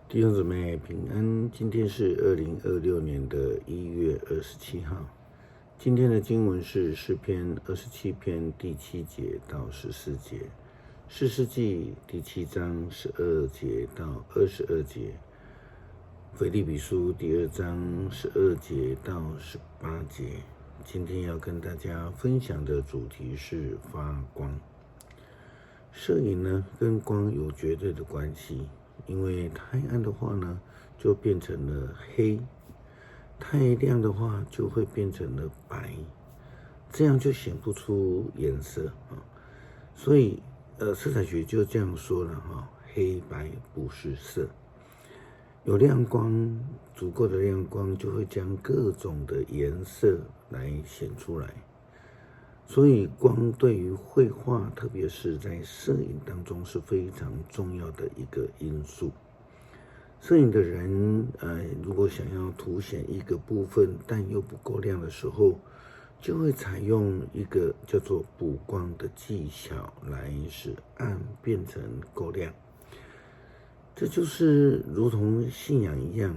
弟兄姊妹平安，今天是2026年的1月27号。今天的经文是诗篇27篇第7节到14节，士师记第7章12节到22节，腓立比书第2章12节到18节。今天要跟大家分享的主题是发光。摄影呢，跟光有绝对的关系。因为太暗的话呢，就变成了黑；太亮的话，就会变成了白，这样就显不出颜色啊。所以，色彩学就这样说了哈，黑白不是色。有亮光，足够的亮光就会将各种的颜色来显出来。所以光对于绘画，特别是在摄影当中是非常重要的一个因素。摄影的人，如果想要凸显一个部分，但又不够亮的时候，就会采用一个叫做补光的技巧，来使暗变成够亮。这就是如同信仰一样，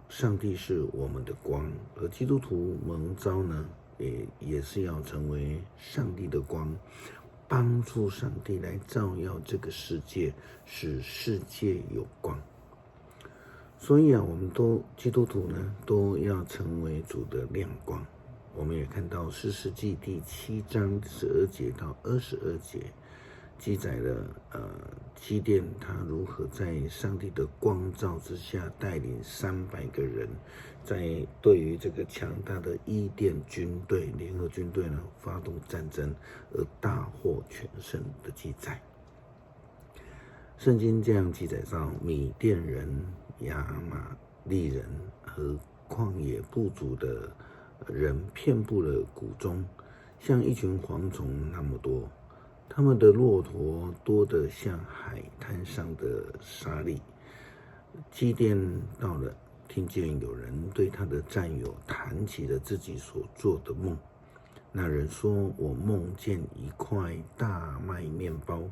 上帝是我们的光，而基督徒蒙召呢，也是要成为上帝的光，帮助上帝来照耀这个世界，使世界有光。所以我们基督徒呢，都要成为主的亮光。我们也看到士师记第7章12节到22节，记载了基甸他如何在上帝的光照之下，带领300个人，在对于这个强大的伊甸军队联合军队呢发动战争，而大获全胜的记载。圣经这样记载到，米甸人、亚玛利人和旷野部族的人遍布了谷中，像一群蝗虫那么多。他们的骆驼多得像海滩上的沙粒。基甸到了，听见有人对他的战友谈起了自己所做的梦。那人说：“我梦见一块大麦面包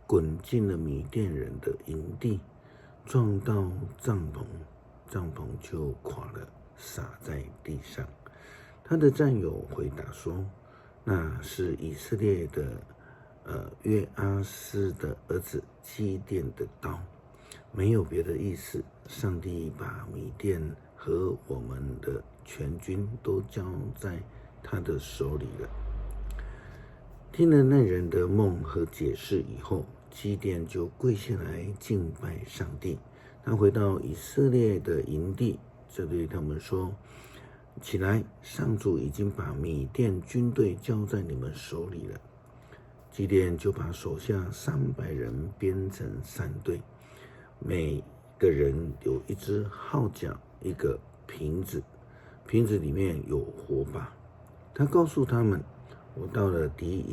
滚进了米甸人的营地，撞到帐篷，帐篷就垮了，洒在地上。”他的战友回答说：“那是以色列的约阿斯的儿子基甸的刀，没有别的意思。上帝把米甸和我们的全军都交在他的手里了。”听了那人的梦和解释以后，基甸就跪下来敬拜上帝。他回到以色列的营地，这对他们说：“起来，上主已经把米甸军队交在你们手里了。”基甸就把手下300人编成3队，每个人有一只号角，一个瓶子，瓶子里面有火把。他告诉他们：“我到了敌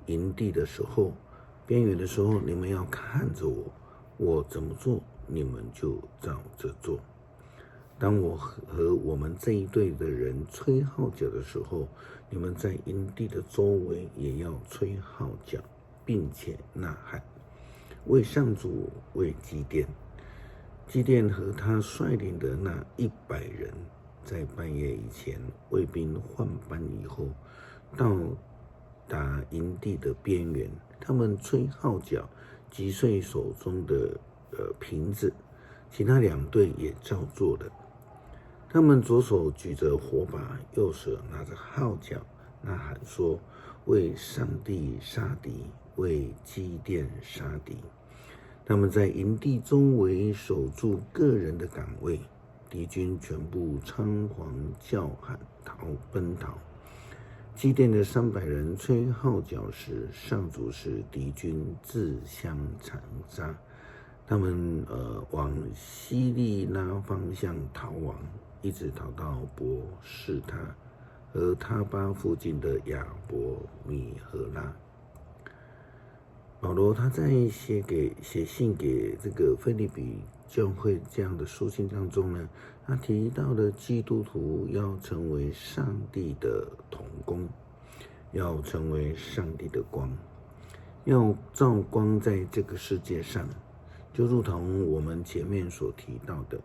营地的时候，边缘的时候，你们要看着我，我怎么做，你们就照着做。当我和我们这一队的人吹号角的时候，你们在营地的周围也要吹号角，并且呐喊，为上主，为基甸。”基甸和他率领的那100人，在半夜以前，卫兵换班以后，到达营地的边缘，他们吹号角，击碎手中的瓶子。其他2队也照做了。他们左手举着火把，右手拿着号角，呐喊说：“为上帝杀敌，为基甸杀敌。”他们在营地周围守住个人的岗位，敌军全部仓皇叫喊奔逃。基甸的300人吹号角时，上主使敌军自相残杀。他们往西利拉方向逃亡，一直逃到伯示他和他巴附近的亚伯米荷拉。保罗他在写信给这个腓立比教会这样的书信当中呢，他提到了基督徒要成为上帝的同工，要成为上帝的光，要照光在这个世界上。就如同我们前面所提到的，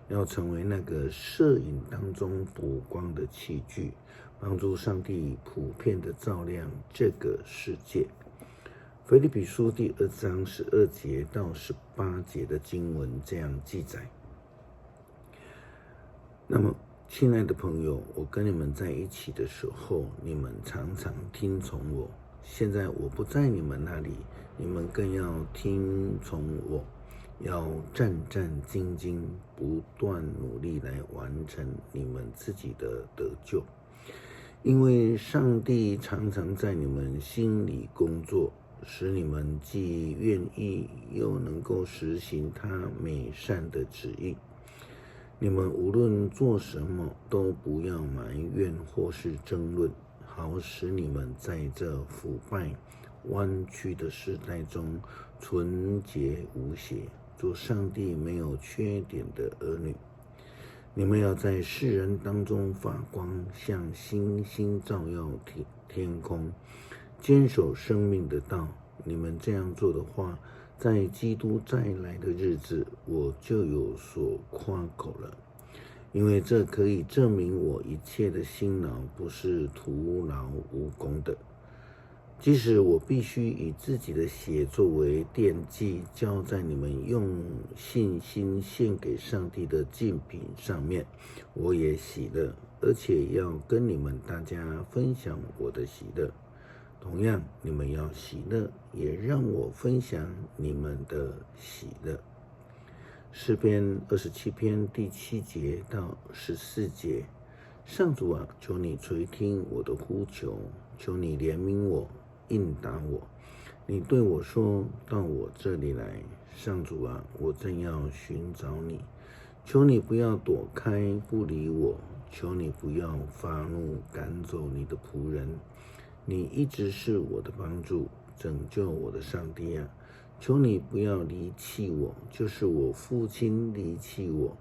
要成为那个摄影当中补光的器具，帮助上帝普遍的照亮这个世界。腓立比书第2章12节到18节的经文这样记载。那么亲爱的朋友，我跟你们在一起的时候，你们常常听从我。现在我不在你们那里，你们更要听从我，要战战兢兢，不断努力来完成你们自己的得救。因为上帝常常在你们心里工作，使你们既愿意又能够实行他美善的旨意。你们无论做什么，都不要埋怨或是争论，好使你们在这腐败弯曲的时代中纯洁无邪，做上帝没有缺点的儿女。你们要在世人当中发光，像星星照耀天空，坚守生命的道。你们这样做的话，在基督再来的日子，我就有所夸口了。因为这可以证明我一切的辛劳不是徒劳无功的。即使我必须以自己的血作为奠祭，交在你们用信心献给上帝的祭品上面，我也喜乐，而且要跟你们大家分享我的喜乐。同样，你们要喜乐，也让我分享你们的喜乐。诗篇27篇第7节到14节，上主啊，求你垂听我的呼求，求你怜悯我，应答我。你对我说，到我这里来。上主啊，我正要寻找你，求你不要躲开不理我，求你不要发怒赶走你的仆人。你一直是我的帮助，拯救我的上帝啊，求你不要离弃我，就是我父亲离弃我，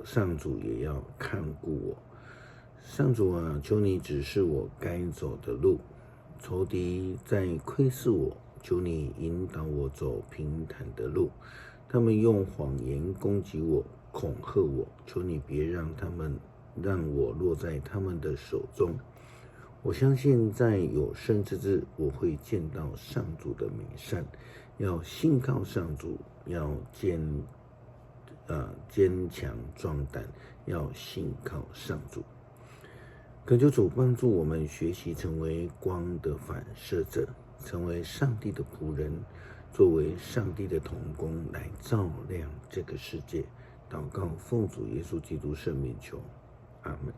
上主也要看顾我。上主啊，求你指示我该走的路，仇敌在窥视我，求你引导我走平坦的路。他们用谎言攻击我，恐吓我，求你别让我落在他们的手中。我相信在有生之日，我会见到上主的美善。要信靠上主，要坚强壮胆，要信靠上主。恳求主帮助我们学习成为光的反射者，成为上帝的仆人，作为上帝的同工来照亮这个世界。祷告奉主耶稣基督圣名求，阿们。